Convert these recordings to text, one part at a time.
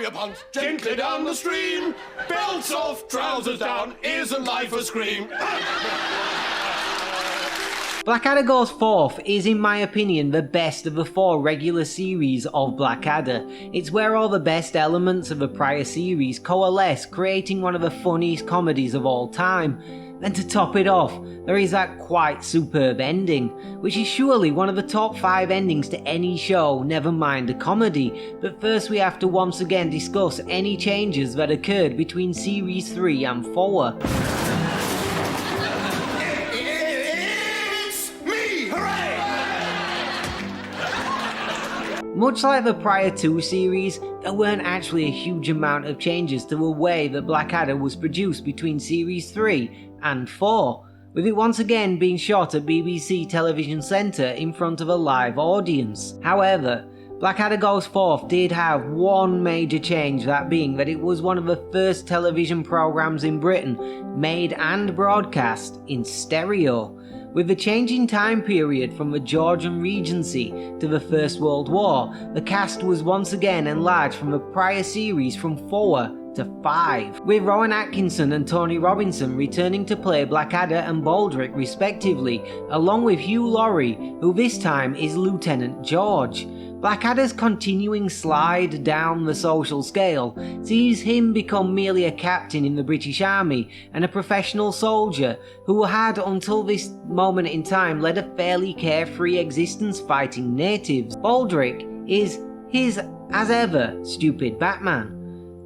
your punt gently down the stream. Belts off, trousers down, isn't life a scream? Blackadder Goes Forth is, in my opinion, the best of the 4 regular series of Blackadder. It's where all the best elements of the prior series coalesce, creating one of the funniest comedies of all time. Then to top it off, there is that quite superb ending, which is surely one of the top 5 endings to any show, never mind a comedy. But first we have to once again discuss any changes that occurred between series 3 and 4. Much like the prior 2 series, there weren't actually a huge amount of changes to the way that Blackadder was produced between series 3 and 4, with it once again being shot at BBC Television Centre in front of a live audience. However, Blackadder Goes Forth did have one major change, that being that it was one of the first television programmes in Britain made and broadcast in stereo. With the changing time period from the Georgian Regency to the First World War, the cast was once again enlarged from the prior series from 4 to 5, with Rowan Atkinson and Tony Robinson returning to play Blackadder and Baldric respectively, along with Hugh Laurie, who this time is Lieutenant George. Blackadder's continuing slide down the social scale sees him become merely a captain in the British Army and a professional soldier who had until this moment in time led a fairly carefree existence fighting natives. Baldric is his, as ever, stupid Batman.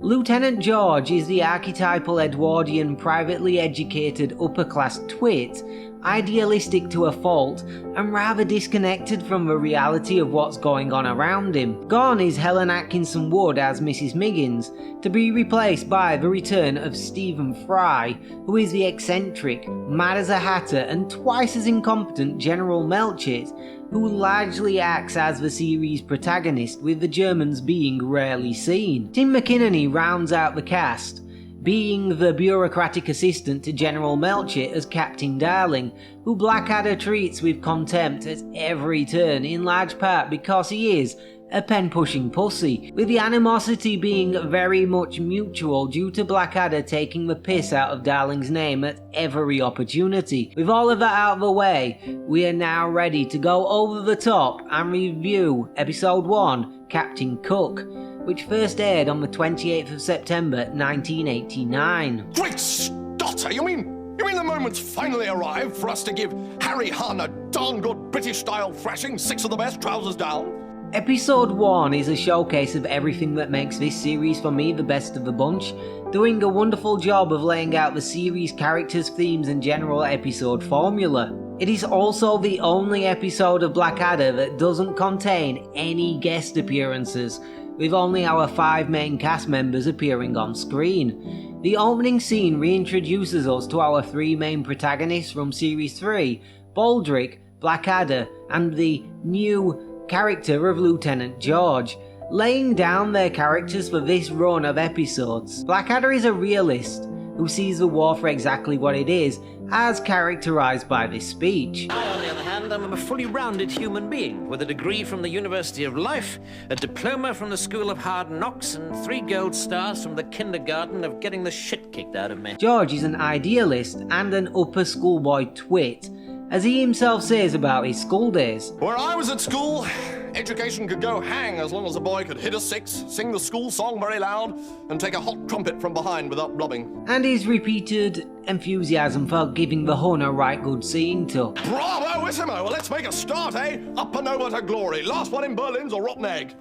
Lieutenant George is the archetypal Edwardian, privately educated upper-class twit, idealistic to a fault, and rather disconnected from the reality of what's going on around him. Gone is Helen Atkinson Wood as Mrs. Miggins, to be replaced by the return of Stephen Fry, who is the eccentric, mad as a hatter and twice as incompetent General Melchett, who largely acts as the series' protagonist, with the Germans being rarely seen. Tim McInerney rounds out the cast, being the bureaucratic assistant to General Melchett as Captain Darling, who Blackadder treats with contempt at every turn, in large part because he is a pen-pushing pussy, with the animosity being very much mutual due to Blackadder taking the piss out of Darling's name at every opportunity. With all of that out of the way, we are now ready to go over the top and review Episode 1, Captain Cook, which first aired on the 28th of September 1989. Great stotter! You mean the moment's finally arrived for us to give Harry Hahn a darn good British-style thrashing, 6 of the best, trousers down? Episode 1 is a showcase of everything that makes this series for me the best of the bunch, doing a wonderful job of laying out the series' characters, themes and general episode formula. It is also the only episode of Blackadder that doesn't contain any guest appearances, with only our 5 main cast members appearing on screen. The opening scene reintroduces us to our 3 main protagonists from Series 3, Baldric, Blackadder, and the new character of Lieutenant George, laying down their characters for this run of episodes. Blackadder is a realist who sees the war for exactly what it is, as characterized by this speech. I, on the other hand, am a fully rounded human being, with a degree from the University of Life, a diploma from the School of Hard Knocks, and 3 gold stars from the kindergarten of getting the shit kicked out of me. George is an idealist and an upper schoolboy twit, as he himself says about his school days. Where I was at school, education could go hang as long as a boy could hit a 6, sing the school song very loud, and take a hot trumpet from behind without blubbing. And his repeated enthusiasm for giving the Hun a right good seeing to. Bravo-issimo! Well, let's make a start, eh? Up and over to glory. Last one in Berlin's a rotten egg.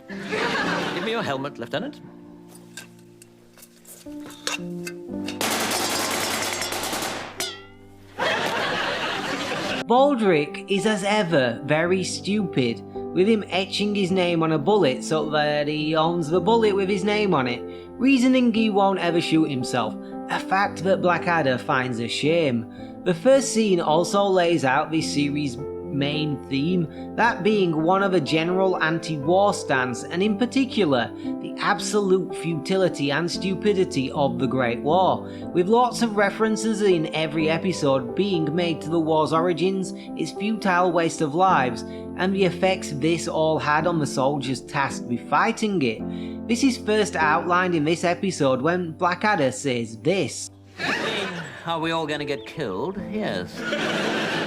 Give me your helmet, Lieutenant. Baldric is as ever very stupid, with him etching his name on a bullet so that he owns the bullet with his name on it, reasoning he won't ever shoot himself, a fact that Blackadder finds a shame. The first scene also lays out this series' main theme, that being one of a general anti-war stance, and in particular, the absolute futility and stupidity of the Great War, with lots of references in every episode being made to the war's origins, its futile waste of lives, and the effects this all had on the soldiers tasked with fighting it. This is first outlined in this episode when Blackadder says this. Are we all going to get killed? Yes.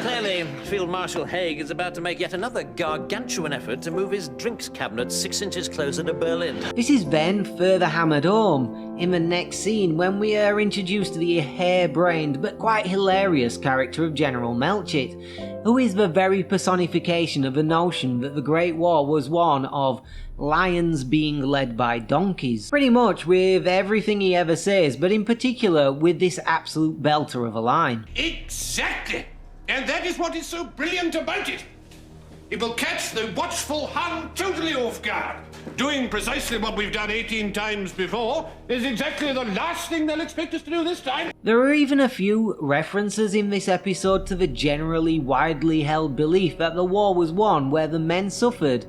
Clearly, Field Marshal Haig is about to make yet another gargantuan effort to move his drinks cabinet 6 inches closer to Berlin. This is then further hammered home in the next scene when we are introduced to the harebrained but quite hilarious character of General Melchett, who is the very personification of the notion that the Great War was one of lions being led by donkeys. Pretty much with everything he ever says, but in particular with this absolute belter of a line. Exactly! And that is what is so brilliant about it. It will catch the watchful Hun totally off guard. Doing precisely what we've done 18 times before is exactly the last thing they'll expect us to do this time. There are even a few references in this episode to the generally widely held belief that the war was won where the men suffered,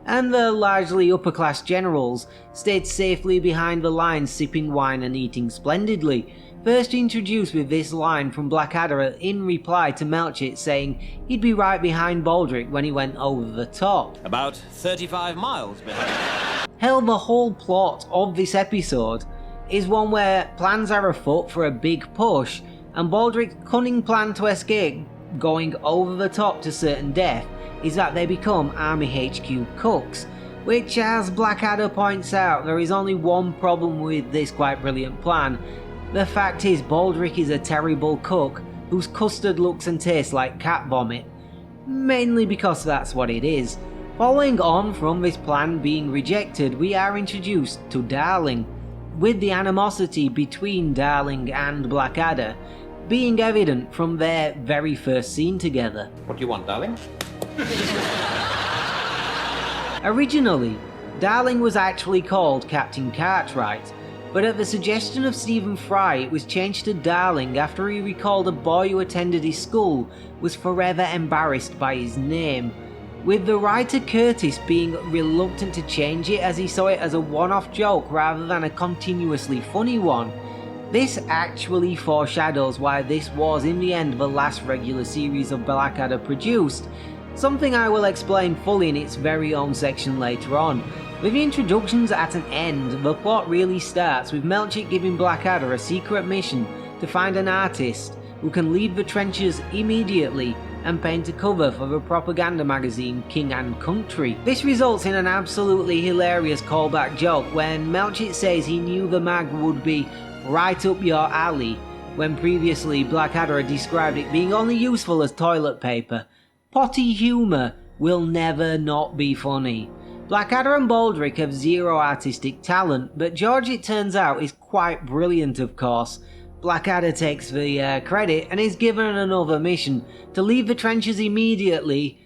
and the largely upper-class generals stayed safely behind the lines sipping wine and eating splendidly, first introduced with this line from Blackadder in reply to Melchett saying he'd be right behind Baldric when he went over the top. About 35 miles behind. Hell, the whole plot of this episode is one where plans are afoot for a big push, and Baldric's cunning plan to escape going over the top to certain death is that they become Army HQ cooks, which, as Blackadder points out, there is only one problem with this quite brilliant plan. The fact is, Baldric is a terrible cook whose custard looks and tastes like cat vomit, mainly because that's what it is. Following on from this plan being rejected, we are introduced to Darling, with the animosity between Darling and Blackadder being evident from their very first scene together. What do you want, darling? Originally, Darling was actually called Captain Cartwright, but at the suggestion of Stephen Fry it was changed to Darling after he recalled a boy who attended his school was forever embarrassed by his name, with the writer Curtis being reluctant to change it as he saw it as a one-off joke rather than a continuously funny one. This actually foreshadows why this was in the end the last regular series of Blackadder produced, something I will explain fully in its very own section later on. With the introductions at an end, the plot really starts with Melchett giving Blackadder a secret mission to find an artist who can leave the trenches immediately and paint a cover for the propaganda magazine King and Country. This results in an absolutely hilarious callback joke when Melchett says he knew the mag would be right up your alley, when previously Blackadder had described it being only useful as toilet paper. Potty humour will never not be funny. Blackadder and Baldric have zero artistic talent, but George, it turns out, is quite brilliant, of course. Blackadder takes the credit and is given another mission to leave the trenches immediately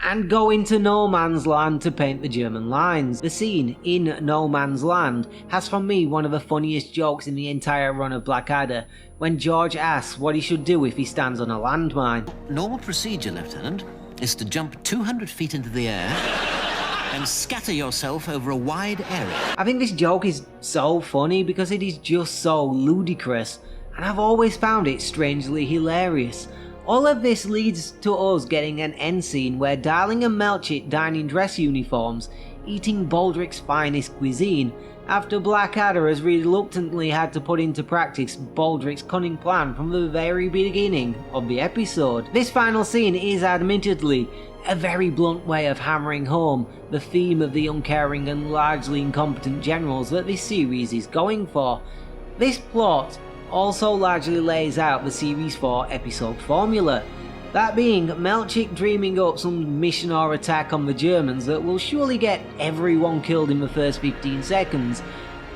and go into no man's land to paint the German lines. The scene in No Man's Land has for me one of the funniest jokes in the entire run of Blackadder, when George asks what he should do if he stands on a landmine. Normal procedure, Lieutenant, is to jump 200 feet into the air and scatter yourself over a wide area. I think this joke is so funny because it is just so ludicrous, and I've always found it strangely hilarious. All of this leads to us getting an end scene where Darling and Melchett dine in dress uniforms, eating Baldric's finest cuisine, after Blackadder has reluctantly had to put into practice Baldric's cunning plan from the very beginning of the episode. This final scene is admittedly a very blunt way of hammering home the theme of the uncaring and largely incompetent generals that this series is going for. This plot also largely lays out the Series 4 episode formula, that being Melchett dreaming up some mission or attack on the Germans that will surely get everyone killed in the first 15 seconds,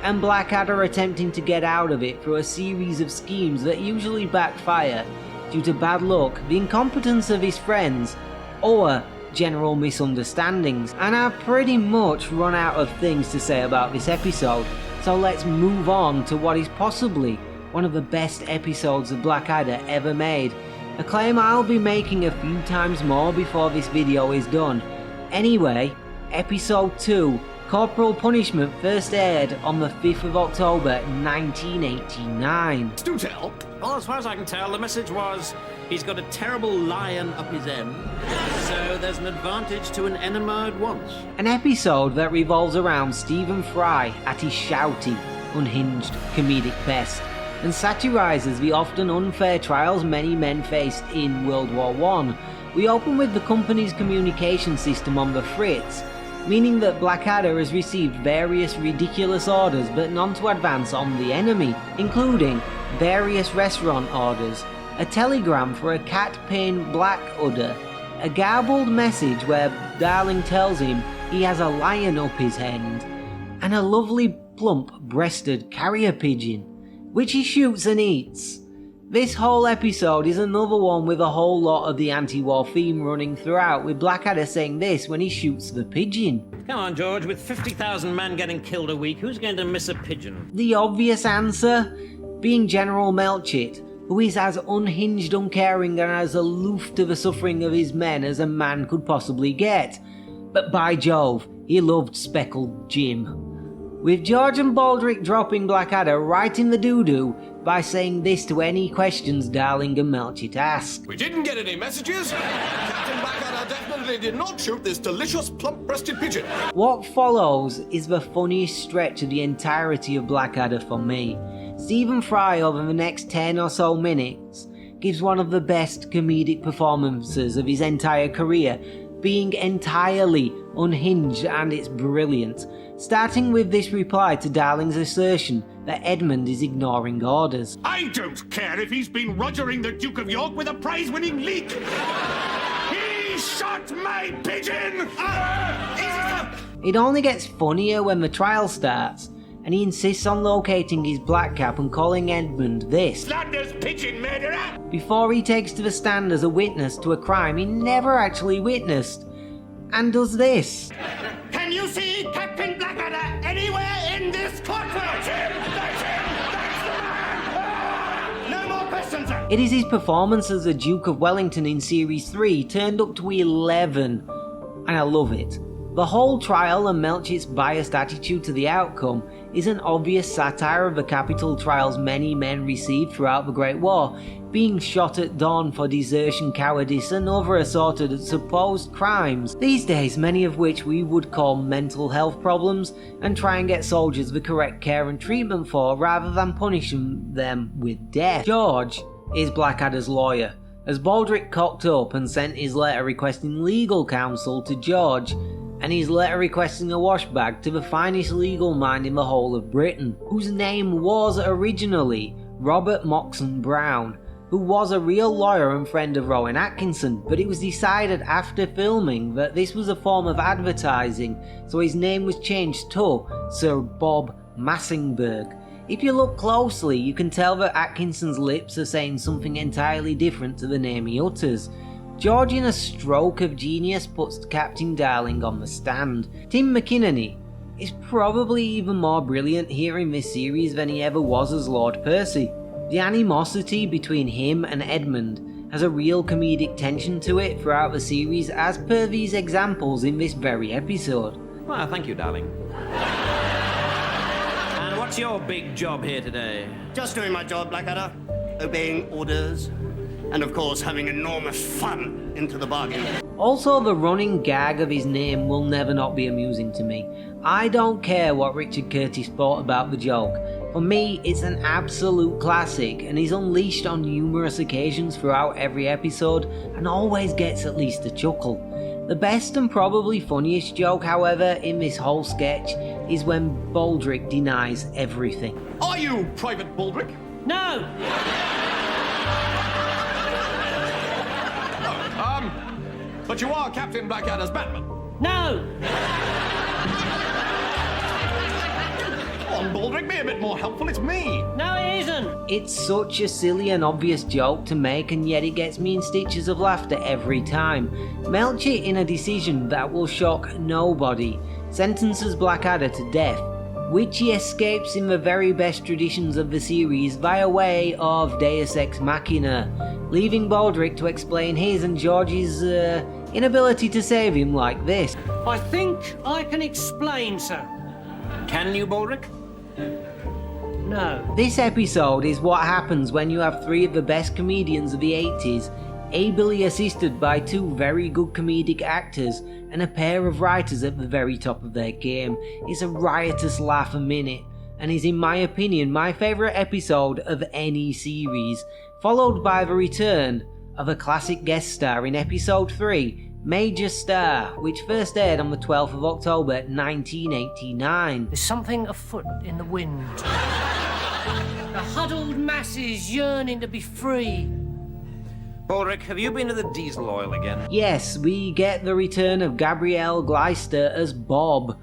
and Blackadder attempting to get out of it through a series of schemes that usually backfire due to bad luck, the incompetence of his friends, or general misunderstandings. And I've pretty much run out of things to say about this episode, so let's move on to what is possibly one of the best episodes of Blackadder ever made, a claim I'll be making a few times more before this video is done. Anyway, episode 2, corporal punishment first aired on the 5th of October 1989. Do tell. Well, as far as I can tell, the message was he's got a terrible lion up his end, so there's an advantage to an enema at once. An episode that revolves around Stephen Fry at his shouty, unhinged comedic best, and satirises the often unfair trials many men faced in World War I. We open with the company's communication system on the fritz, meaning that Blackadder has received various ridiculous orders but none to advance on the enemy, including various restaurant orders, a telegram for a cat-paying Blackadder, a garbled message where Darling tells him he has a lion up his end, and a lovely plump-breasted carrier pigeon, which he shoots and eats. This whole episode is another one with a whole lot of the anti-war theme running throughout, with Blackadder saying this when he shoots the pigeon. Come on, George, with 50,000 men getting killed a week, who's going to miss a pigeon? The obvious answer being General Melchett, who is as unhinged, uncaring, and as aloof to the suffering of his men as a man could possibly get. But by Jove, he loved Speckled Jim. With George and Baldrick dropping Blackadder right in the doo-doo by saying this to any questions Darling and Melchett asked. We didn't get any messages. Captain Blackadder definitely did not shoot this delicious plump-breasted pigeon. What follows is the funniest stretch of the entirety of Blackadder for me. Stephen Fry, over the next 10 or so minutes, gives one of the best comedic performances of his entire career, being entirely unhinged, and it's brilliant. Starting with this reply to Darling's assertion that Edmund is ignoring orders. I don't care if he's been rogering the Duke of York with a prize-winning leak. He shot my pigeon! It only gets funnier when the trial starts, and he insists on locating his black cap and calling Edmund this. Flanders pigeon murderer! Before he takes to the stand as a witness to a crime he never actually witnessed, and does this. Can you see Captain Blackadder anywhere in this courtroom? That's him! That's the man! No more questions, sir! It is his performance as the Duke of Wellington in Series 3 turned up to 11, and I love it. The whole trial and Melchett's biased attitude to the outcome is an obvious satire of the capital trials many men received throughout the Great War, being shot at dawn for desertion, cowardice, and other assorted supposed crimes, these days many of which we would call mental health problems, and try and get soldiers the correct care and treatment for rather than punishing them with death. George is Blackadder's lawyer, as Baldrick cocked up and sent his letter requesting legal counsel to George, and his letter requesting a washbag to the finest legal mind in the whole of Britain, whose name was originally Robert Moxon Brown, who was a real lawyer and friend of Rowan Atkinson, but it was decided after filming that this was a form of advertising, so his name was changed to Sir Bob Massingburg. If you look closely, you can tell that Atkinson's lips are saying something entirely different to the name he utters. George, in a stroke of genius, puts Captain Darling on the stand. Tim McInerney is probably even more brilliant here in this series than he ever was as Lord Percy. The animosity between him and Edmund has a real comedic tension to it throughout the series, as per these examples in this very episode. Well, thank you, darling. And what's your big job here today? Just doing my job, Blackadder. Obeying orders. And of course, having enormous fun into the bargain. Also, the running gag of his name will never not be amusing to me. I don't care what Richard Curtis thought about the joke. For me, it's an absolute classic and is unleashed on numerous occasions throughout every episode and always gets at least a chuckle. The best and probably funniest joke, however, in this whole sketch is when Baldrick denies everything. Are you Private Baldrick? No! But you are Captain Blackadder's Batman. No! Come on, Baldrick, be a bit more helpful. It's me. No, it isn't! It's such a silly and obvious joke to make, and yet it gets me in stitches of laughter every time. Melchett, in a decision that will shock nobody, sentences Blackadder to death, which he escapes in the very best traditions of the series via way of Deus Ex Machina, leaving Baldrick to explain his and George's inability to save him like this. I think I can explain, sir. Can you, Baldrick? No. This episode is what happens when you have three of the best comedians of the 80s, ably assisted by two very good comedic actors and a pair of writers at the very top of their game. It's a riotous laugh a minute, and is in my opinion my favourite episode of any series, followed by the return of a classic guest star in episode 3, Major Star, which first aired on the 12th of October 1989. There's something afoot in the wind. The huddled masses yearning to be free. Baldrick, have you been to the diesel oil again? Yes, we get the return of Gabrielle Gleister as Bob.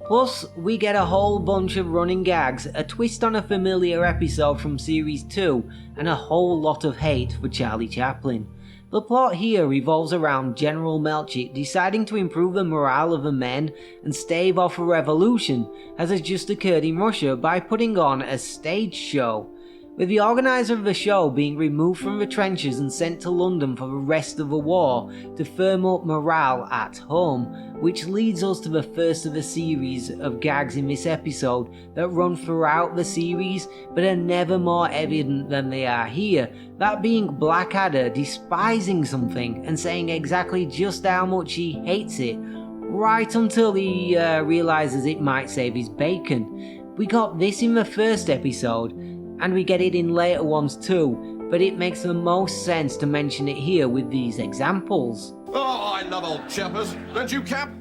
Plus, we get a whole bunch of running gags, a twist on a familiar episode from Series 2, and a whole lot of hate for Charlie Chaplin. The plot here revolves around General Melchik deciding to improve the morale of the men and stave off a revolution, as has just occurred in Russia, by putting on a stage show, with the organiser of the show being removed from the trenches and sent to London for the rest of the war to firm up morale at home, which leads us to the first of a series of gags in this episode that run throughout the series but are never more evident than they are here, that being Blackadder despising something and saying exactly just how much he hates it, right until he realises it might save his bacon. We got this in the first episode, and we get it in later ones too, but it makes the most sense to mention it here with these examples. Oh, I love old Chappers. Don't you, Cap?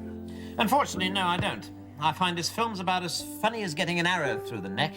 Unfortunately, no, I don't. I find this film's about as funny as getting an arrow through the neck,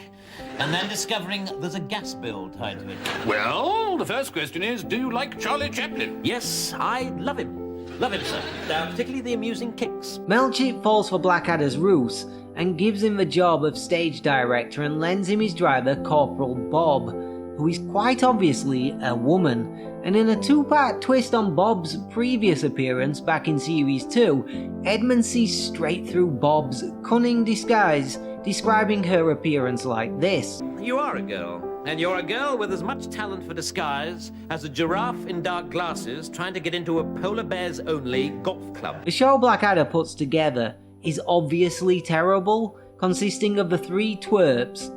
and then discovering there's a gas bill tied to it. Well, the first question is, do you like Charlie Chaplin? Yes, I love him. Love him, sir. Particularly the amusing kicks. Melchik falls for Blackadder's ruse and gives him the job of stage director and lends him his driver Corporal Bob, who is quite obviously a woman. And in a two-part twist on Bob's previous appearance back in Series 2, Edmund sees straight through Bob's cunning disguise, describing her appearance like this. You are a girl, and you're a girl with as much talent for disguise as a giraffe in dark glasses trying to get into a polar bears only golf club. The show Blackadder puts together is obviously terrible, consisting of the three twerps,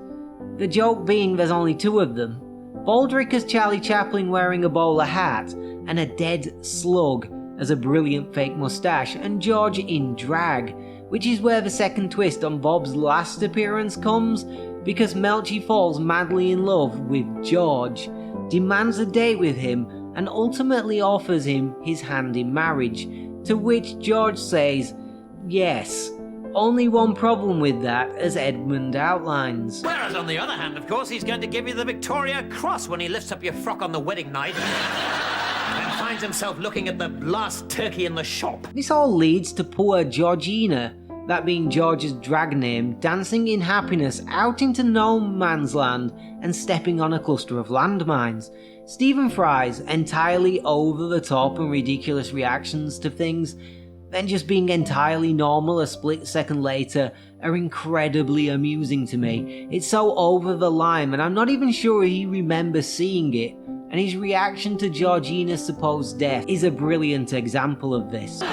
the joke being there's only two of them. Baldrick as Charlie Chaplin wearing a bowler hat, and a dead slug as a brilliant fake moustache, and George in drag, which is where the second twist on Bob's last appearance comes, because Melchik falls madly in love with George, demands a date with him, and ultimately offers him his hand in marriage, to which George says yes. Only one problem with that, as Edmund outlines. Whereas on the other hand, of course, he's going to give you the Victoria Cross when he lifts up your frock on the wedding night and finds himself looking at the last turkey in the shop. This all leads to poor Georgina, that being George's drag name, dancing in happiness out into no man's land and stepping on a cluster of landmines. Stephen Fry's entirely over the top and ridiculous reactions to things, then just being entirely normal a split second later, are incredibly amusing to me. It's so over the line, and I'm not even sure he remembers seeing it, and his reaction to Georgina's supposed death is a brilliant example of this.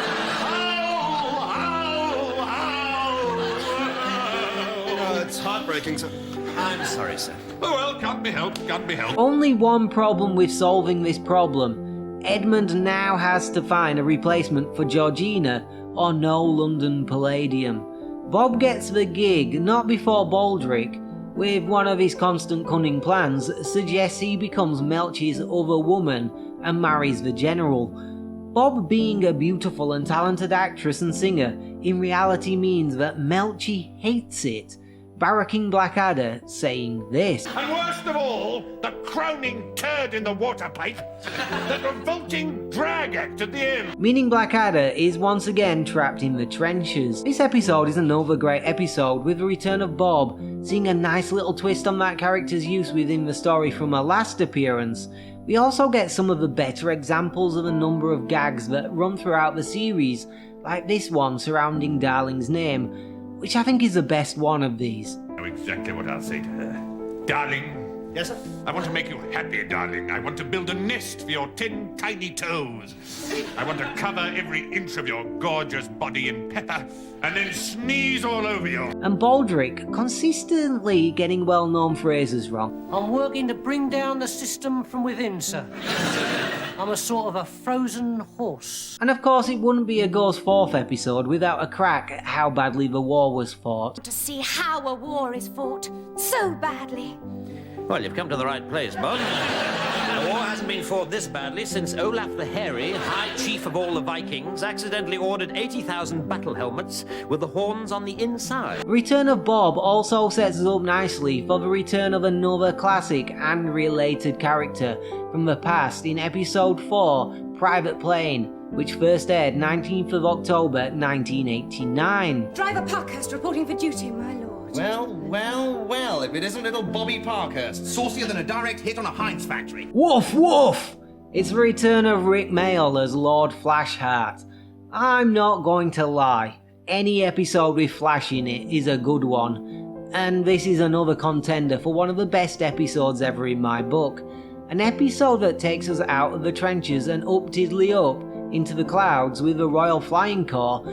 It's heartbreaking, sir. I'm sorry, sir. Oh, well, can't be helped, can't be helped. Only one problem with solving this problem. Edmund now has to find a replacement for Georgina, or no London Palladium. Bob gets the gig not before Baldrick, with one of his constant cunning plans, suggests he becomes Melchik's other woman and marries the general. Bob being a beautiful and talented actress and singer in reality means that Melchik hates it, barracking Blackadder, saying this. And worst of all, the crowning turd in the water pipe, that revolting drag act at the end. Meaning Blackadder is once again trapped in the trenches. This episode is another great episode, with the return of Bob, seeing a nice little twist on that character's use within the story from her last appearance. We also get some of the better examples of a number of gags that run throughout the series, like this one surrounding Darling's name, which I think is the best one of these. I know exactly what I'll say to her. Darling, Yes, sir? I want to make you happy, darling. I want to build a nest for your 10 tiny toes. I want to cover every inch of your gorgeous body in pepper and then sneeze all over you. And Baldric consistently getting well-known phrases wrong. I'm working to bring down the system from within, sir. I'm a sort of a frozen horse. And of course, it wouldn't be a Goes Forth episode without a crack at how badly the war was fought. To see how a war is fought so badly. Well, you've come to the right place, Bud. The war hasn't been fought this badly since Olaf the Hairy, High Chief of all the Vikings, accidentally ordered 80,000 battle helmets with the horns on the inside. Return of Bob also sets us up nicely for the return of another classic and related character from the past in episode 4, Private Plane, which first aired 19th of October 1989. Driver Parkhurst reporting for duty, my lord. Well, if it isn't little Bobby Parkhurst, saucier than a direct hit on a Heinz factory. Woof woof! It's the return of Rick Mayall as Lord Flashheart. I'm not going to lie, any episode with Flash in it is a good one, and this is another contender for one of the best episodes ever in my book. An episode that takes us out of the trenches and up tiddly up into the clouds with the Royal Flying Corps,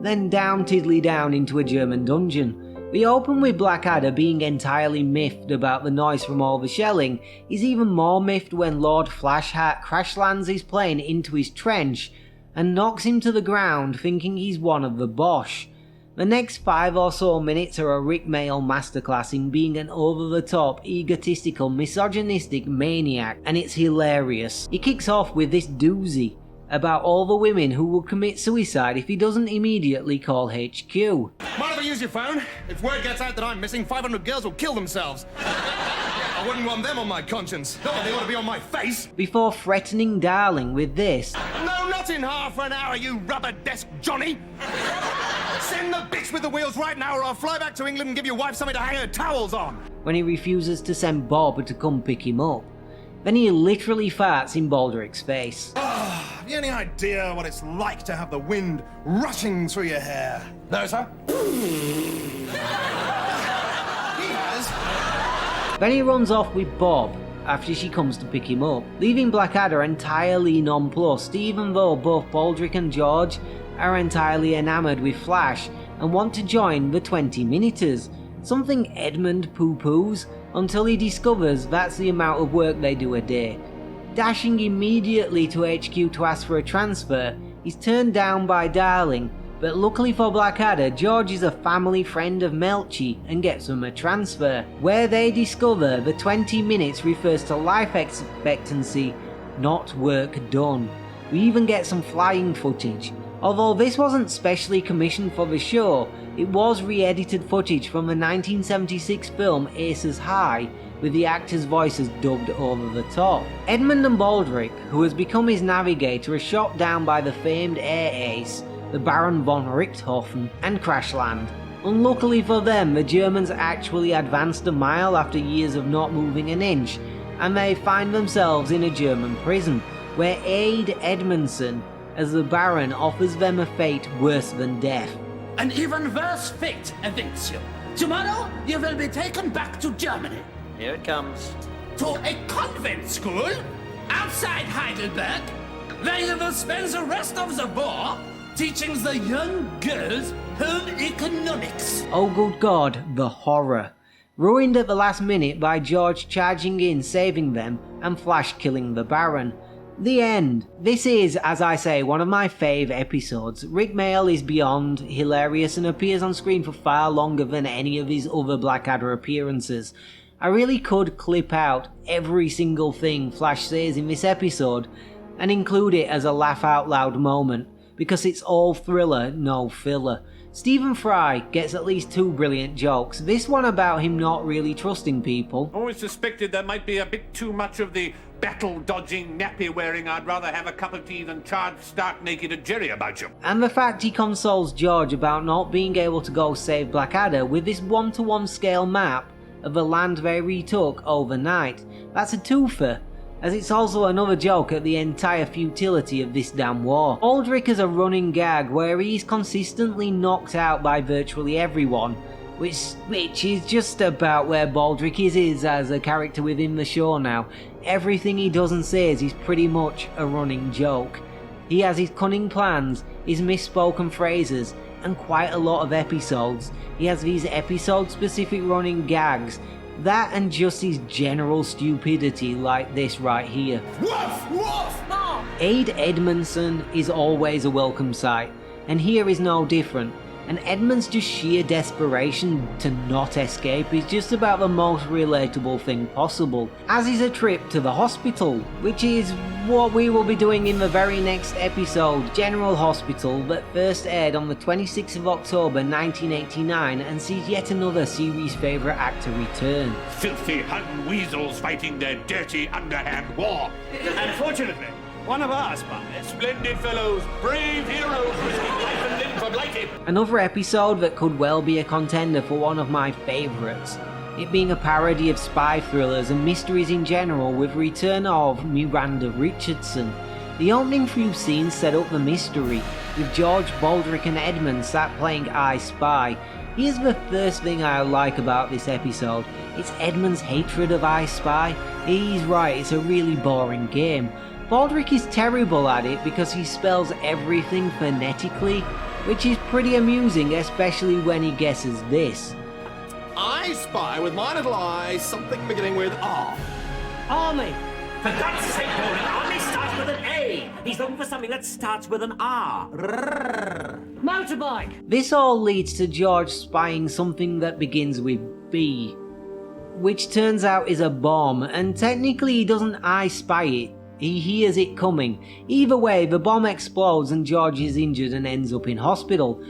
then down tiddly down into a German dungeon. We open with Blackadder being entirely miffed about the noise from all the shelling. He's even more miffed when Lord Flashheart crash lands his plane into his trench and knocks him to the ground thinking he's one of the Bosch. The next 5 or so minutes are a Rick Mayall masterclass in being an over-the-top, egotistical, misogynistic maniac, and it's hilarious. He kicks off with this doozy about all the women who will commit suicide if he doesn't immediately call HQ. Mind if I use your phone? If word gets out that I'm missing, 500 girls will kill themselves. I wouldn't want them on my conscience. Not that they want to be on my face. Before threatening Darling with this. No, not in half an hour, you rubber desk Johnny. Send the bitch with the wheels right now or I'll fly back to England and give your wife something to hang her towels on. When he refuses to send Bob to come pick him up. Then he literally farts in Baldric's face. Have you any idea what it's like to have the wind rushing through your hair? No, sir. He has. Then he runs off with Bob after she comes to pick him up, leaving Blackadder entirely nonplussed, even though both Baldric and George are entirely enamoured with Flash and want to join the 20-minuters, something Edmund poo-poos until he discovers that's the amount of work they do a day. Dashing immediately to HQ to ask for a transfer, he's turned down by Darling, but luckily for Blackadder, George is a family friend of Melchi and gets him a transfer, where they discover the 20 minutes refers to life expectancy, not work done. We even get some flying footage. Although this wasn't specially commissioned for the show, it was re-edited footage from the 1976 film Aces High, with the actors' voices dubbed over the top. Edmund and Baldric, who has become his navigator, are shot down by the famed air ace, the Baron von Richthofen, and crash land. Unluckily for them, the Germans actually advanced a mile after years of not moving an inch, and they find themselves in a German prison, where Aid Edmundson, as the Baron, offers them a fate worse than death. An even worse fate awaits you. Tomorrow, you will be taken back to Germany. Here it comes. To a convent school outside Heidelberg, where you will spend the rest of the war teaching the young girls home economics. Oh good God, the horror. Ruined at the last minute by George charging in, saving them, and Flash killing the Baron. The end. This is, as I say, one of my fave episodes. Rick Mayall is beyond hilarious and appears on screen for far longer than any of his other Blackadder appearances. I really could clip out every single thing Flash says in this episode and include it as a laugh out loud moment, because it's all thriller, no filler. Stephen Fry gets at least 2 brilliant jokes, this one about him not really trusting people. Always suspected there might be a bit too much of the battle-dodging, nappy-wearing, I'd rather have a cup of tea than charge stark-naked at Jerry about you. And the fact he consoles George about not being able to go save Blackadder with this 1-to-1 scale map of the land they retook overnight. That's a twofer, as it's also another joke at the entire futility of this damn war. Baldric has a running gag where he's consistently knocked out by virtually everyone, which is just about where Baldrick is as a character within the show now. Everything he does and says is pretty much a running joke. He has his cunning plans, his misspoken phrases, and quite a lot of episodes. He has these episode-specific running gags, that and just his general stupidity like this right here. Woof! Woof! Mom! Aid Edmondson is always a welcome sight, and here is no different. And Edmund's just sheer desperation to not escape is just about the most relatable thing possible, as is a trip to the hospital, which is what we will be doing in the very next episode, General Hospital, that first aired on the 26th of October 1989 and sees yet another series favourite actor return. Filthy Hun weasels fighting their dirty underhand war. Unfortunately, one of our spies. Splendid fellows, brave heroes risking life and limb for Blighty. Another episode that could well be a contender for one of my favourites, it being a parody of spy thrillers and mysteries in general with return of Miranda Richardson. The opening few scenes set up the mystery, with George, Baldrick and Edmund sat playing I Spy. Here's the first thing I like about this episode, it's Edmund's hatred of I Spy. He's right, it's a really boring game. Baldrick is terrible at it because he spells everything phonetically, which is pretty amusing, especially when he guesses this. I spy with my little eye something beginning with R. Army. For God's sake, Roland, Army starts with an A. He's looking for something that starts with an R. Motorbike. This all leads to George spying something that begins with B, which turns out is a bomb, and technically he doesn't I spy it. He hears it coming. Either way, the bomb explodes and George is injured and ends up in hospital,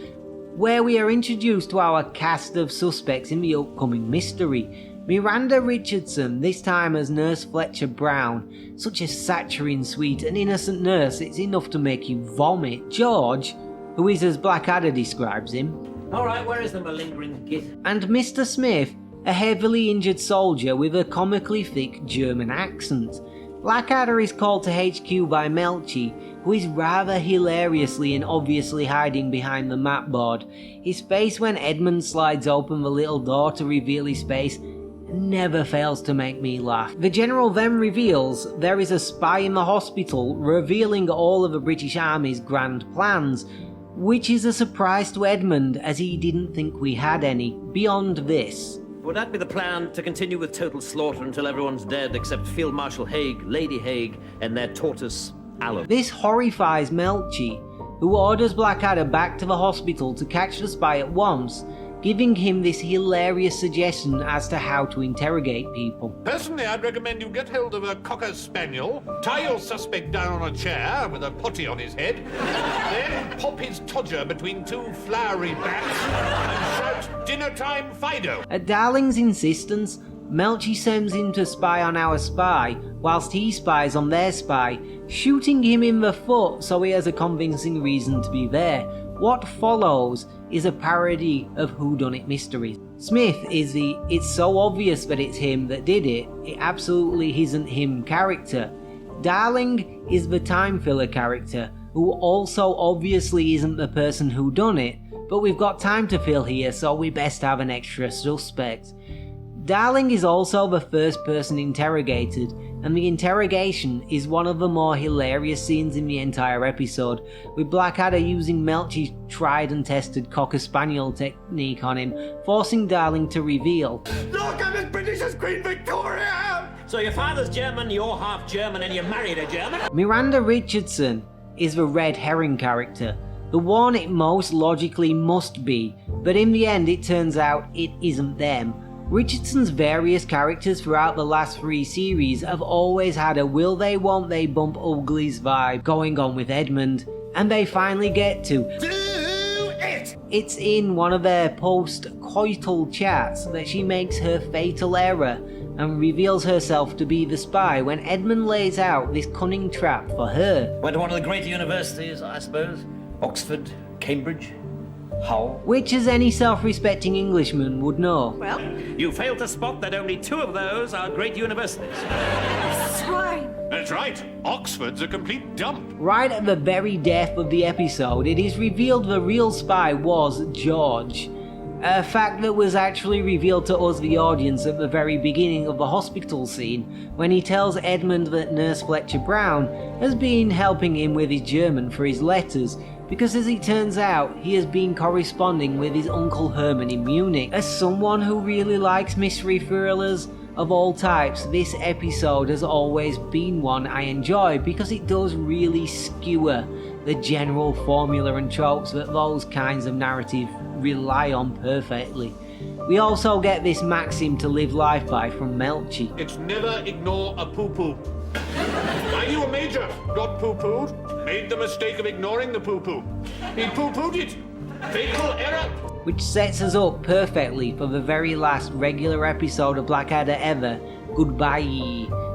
where we are introduced to our cast of suspects in the upcoming mystery. Miranda Richardson, this time as Nurse Fletcher Brown. Such a saccharine, sweet and innocent nurse, it's enough to make you vomit. George, who is as Blackadder describes him. Alright, where is the malingering git? And Mr. Smith, a heavily injured soldier with a comically thick German accent. Blackadder is called to HQ by Melchi, who is rather hilariously and obviously hiding behind the map board. His face when Edmund slides open the little door to reveal his face never fails to make me laugh. The General then reveals there is a spy in the hospital, revealing all of the British Army's grand plans, which is a surprise to Edmund as he didn't think we had any, beyond this. Would that be the plan, to continue with total slaughter until everyone's dead except Field Marshal Haig, Lady Haig, and their tortoise, Alan? This horrifies Melchi, who orders Blackadder back to the hospital to catch the spy at once, giving him this hilarious suggestion as to how to interrogate people. Personally, I'd recommend you get hold of a cocker spaniel, tie your suspect down on a chair with a potty on his head, then pop his todger between two flowery bats and shout, "Dinner time, Fido!" At Darling's insistence, Melchi sends him to spy on our spy, whilst he spies on their spy, shooting him in the foot so he has a convincing reason to be there. What follows is a parody of whodunit mysteries. Smith is the "it's so obvious that it's him that did it, it absolutely isn't him" character. Darling is the time filler character, who also obviously isn't the person who done it, but we've got time to fill here, so we best have an extra suspect. Darling is also the first person interrogated, and the interrogation is one of the more hilarious scenes in the entire episode, with Blackadder using Melchi's tried and tested Cocker Spaniel technique on him, forcing Darling to reveal, Look, I'm as British as Queen Victoria! So your father's German, you're half German, and you married a German? Miranda Richardson is the red herring character, the one it most logically must be, but in the end it turns out it isn't them. Richardson's various characters throughout the last 3 series have always had a will they won't they bump uglies vibe going on with Edmund, and they finally get to Do it! It's in one of their post-coital chats that she makes her fatal error and reveals herself to be the spy when Edmund lays out this cunning trap for her. Went to one of the great universities, I suppose. Oxford, Cambridge, Hull. Which, as any self-respecting Englishman would know. Well, You fail to spot that only 2 of those are great universities. swine. That's right, Oxford's a complete dump. Right at the very death of the episode, it is revealed the real spy was George. A fact that was actually revealed to us, the audience, at the very beginning of the hospital scene, when he tells Edmund that Nurse Fletcher Brown has been helping him with his German for his letters, because as it turns out, he has been corresponding with his Uncle Herman in Munich. As someone who really likes mystery thrillers of all types, this episode has always been one I enjoy because it does really skewer the general formula and tropes that those kinds of narrative rely on perfectly. We also get this maxim to live life by from Melchi. It's never ignore a poo-poo. I knew a major got poo-pooed, made the mistake of ignoring the poo-poo. He poo-pooed it. Fatal error. Which sets us up perfectly for the very last regular episode of Blackadder ever, Goodbye,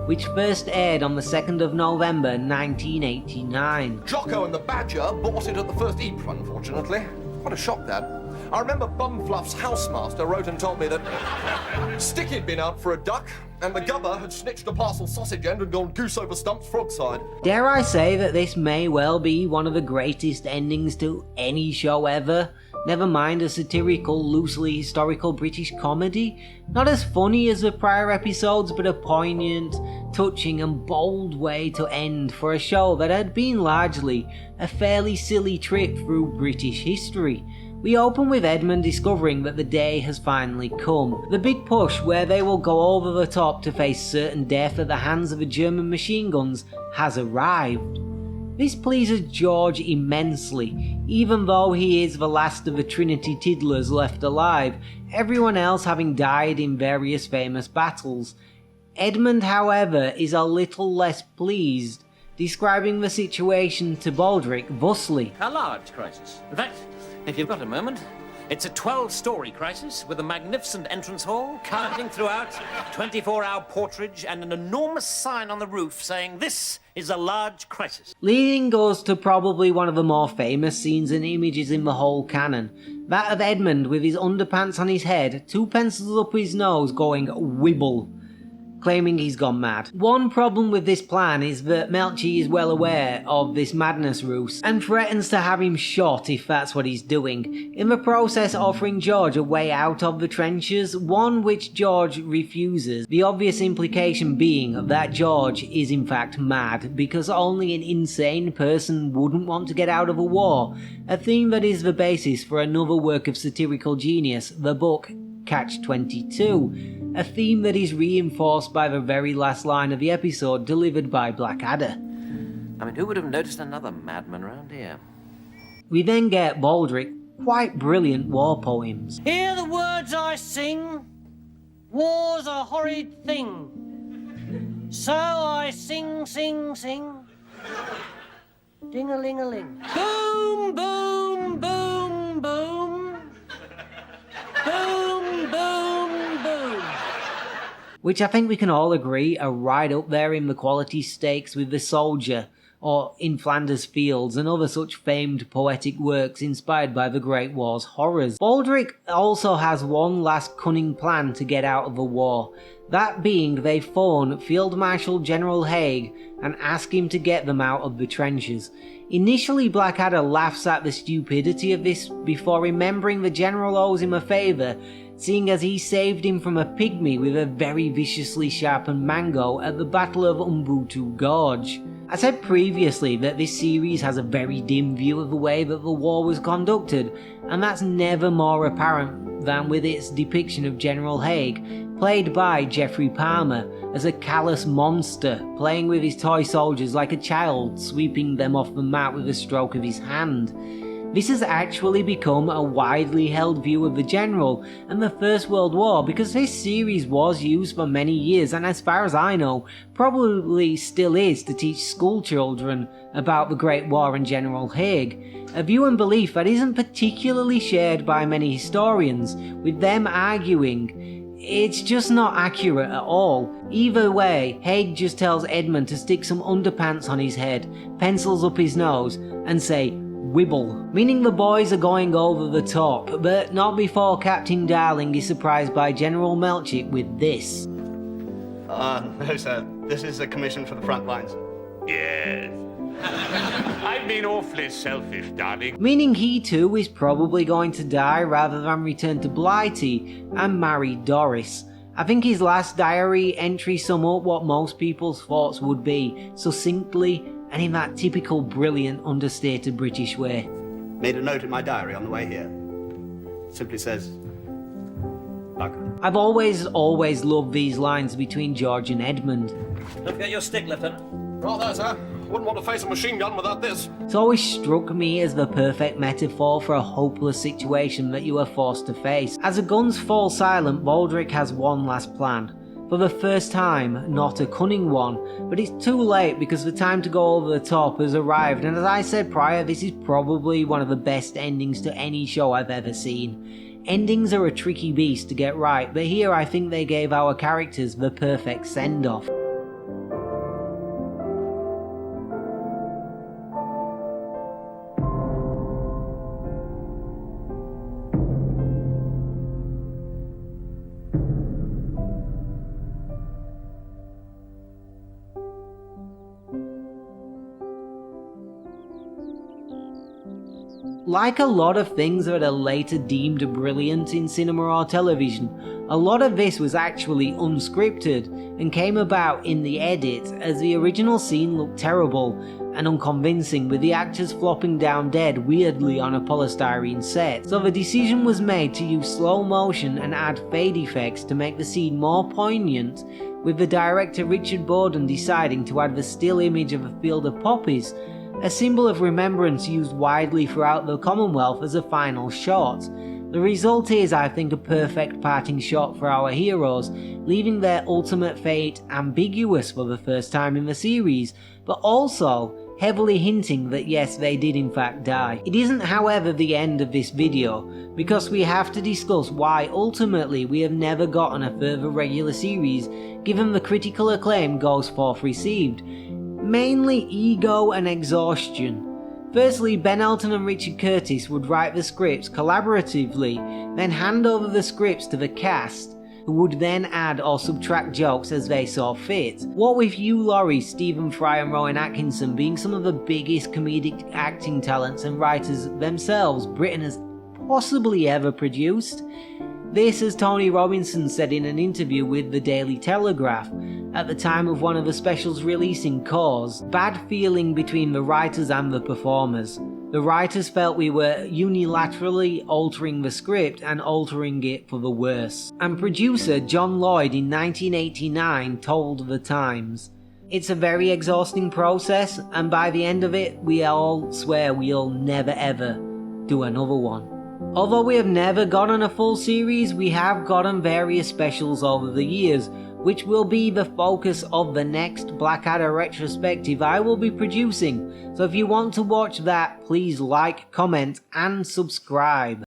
which first aired on the 2nd of November 1989. Jocko and the Badger bought it at the first Eep, unfortunately. What a shock, Dad. I remember Bumfluff's housemaster wrote and told me that Sticky'd been out for a duck, and the Gubber had snitched a parcel sausage end and gone goose over Stump's frog side. Dare I say that this may well be one of the greatest endings to any show ever? Never mind a satirical, loosely historical British comedy. Not as funny as the prior episodes, but a poignant, touching and bold way to end for a show that had been largely a fairly silly trip through British history. We open with Edmund discovering that the day has finally come. The big push where they will go over the top to face certain death at the hands of the German machine guns has arrived. This pleases George immensely, even though he is the last of the Trinity Tiddlers left alive, everyone else having died in various famous battles. Edmund, however, is a little less pleased, describing the situation to Baldric thusly. A large crisis. In fact, if you've got a moment, it's a 12-story crisis with a magnificent entrance hall, carpeting throughout, 24-hour porterage, and an enormous sign on the roof saying, "This is a large crisis." Leading us to probably one of the more famous scenes and images in the whole canon. That of Edmund with his underpants on his head, 2 pencils up his nose going "wibble," claiming he's gone mad. One problem with this plan is that Melchi is well aware of this madness ruse and threatens to have him shot if that's what he's doing, in the process offering George a way out of the trenches, one which George refuses, the obvious implication being that George is in fact mad because only an insane person wouldn't want to get out of a war, a theme that is the basis for another work of satirical genius, the book Catch-22, a theme that is reinforced by the very last line of the episode delivered by Blackadder. I mean, who would have noticed another madman around here? We then get Baldric quite brilliant war poems. Hear the words I sing. War's a horrid thing. So I sing, sing, sing. Ding-a-ling-a-ling. Boom, boom, boom, boom. Boom, boom, boom. Which I think we can all agree are right up there in the quality stakes with The Soldier, or In Flanders Fields, and other such famed poetic works inspired by the Great War's horrors. Baldric also has one last cunning plan to get out of the war, that being they phone Field Marshal General Haig and ask him to get them out of the trenches. Initially, Blackadder laughs at the stupidity of this before remembering the General owes him a favour, seeing as he saved him from a pygmy with a very viciously sharpened mango at the Battle of Umbutu Gorge. I said previously that this series has a very dim view of the way that the war was conducted, and that's never more apparent than with its depiction of General Haig, played by Geoffrey Palmer, as a callous monster, playing with his toy soldiers like a child, sweeping them off the mat with a stroke of his hand. This has actually become a widely held view of the General and the First World War because this series was used for many years and, as far as I know, probably still is to teach school children about the Great War and General Haig, a view and belief that isn't particularly shared by many historians, with them arguing it's just not accurate at all. Either way, Haig just tells Edmund to stick some underpants on his head, pencils up his nose, and say "wibble," meaning the boys are going over the top, but not before Captain Darling is surprised by General Melchi with this. No, sir. This is a commission for the front lines. Yes. I've been awfully selfish, darling. Meaning he too is probably going to die rather than return to Blighty and marry Doris. I think his last diary entry sum up what most people's thoughts would be, succinctly and in that typical brilliant understated British way. Made a note in my diary on the way here. Simply says, Blackadder. I've always loved these lines between George and Edmund. Don't forget your stick, Lieutenant. Right there, sir. Wouldn't want to face a machine gun without this. It's always struck me as the perfect metaphor for a hopeless situation that you are forced to face. As the guns fall silent, Baldric has one last plan. For the first time, not a cunning one, but it's too late because the time to go over the top has arrived, and as I said prior, this is probably one of the best endings to any show I've ever seen. Endings are a tricky beast to get right, but here I think they gave our characters the perfect send-off. Like a lot of things that are later deemed brilliant in cinema or television, a lot of this was actually unscripted and came about in the edit, as the original scene looked terrible and unconvincing, with the actors flopping down dead weirdly on a polystyrene set. So the decision was made to use slow motion and add fade effects to make the scene more poignant, with the director Richard Borden deciding to add the still image of a field of poppies, a symbol of remembrance used widely throughout the Commonwealth as a final shot. The result is, I think, a perfect parting shot for our heroes, leaving their ultimate fate ambiguous for the first time in the series, but also heavily hinting that yes, they did in fact die. It isn't, however, the end of this video, because we have to discuss why ultimately we have never gotten a further regular series, given the critical acclaim Goes Forth received. Mainly ego and exhaustion. Firstly, Ben Elton and Richard Curtis would write the scripts collaboratively, then hand over the scripts to the cast, who would then add or subtract jokes as they saw fit. What with Hugh Laurie, Stephen Fry and Rowan Atkinson being some of the biggest comedic acting talents and writers themselves Britain has possibly ever produced. This, as Tony Robinson said in an interview with the Daily Telegraph, at the time of one of the specials releasing, caused bad feeling between the writers and the performers. The writers felt we were unilaterally altering the script and altering it for the worse. And producer John Lloyd in 1989 told The Times, "It's a very exhausting process, and by the end of it, we all swear we'll never ever do another one." Although we have never gotten a full series, we have gotten various specials over the years, which will be the focus of the next Blackadder retrospective I will be producing. So if you want to watch that, please like, comment and subscribe.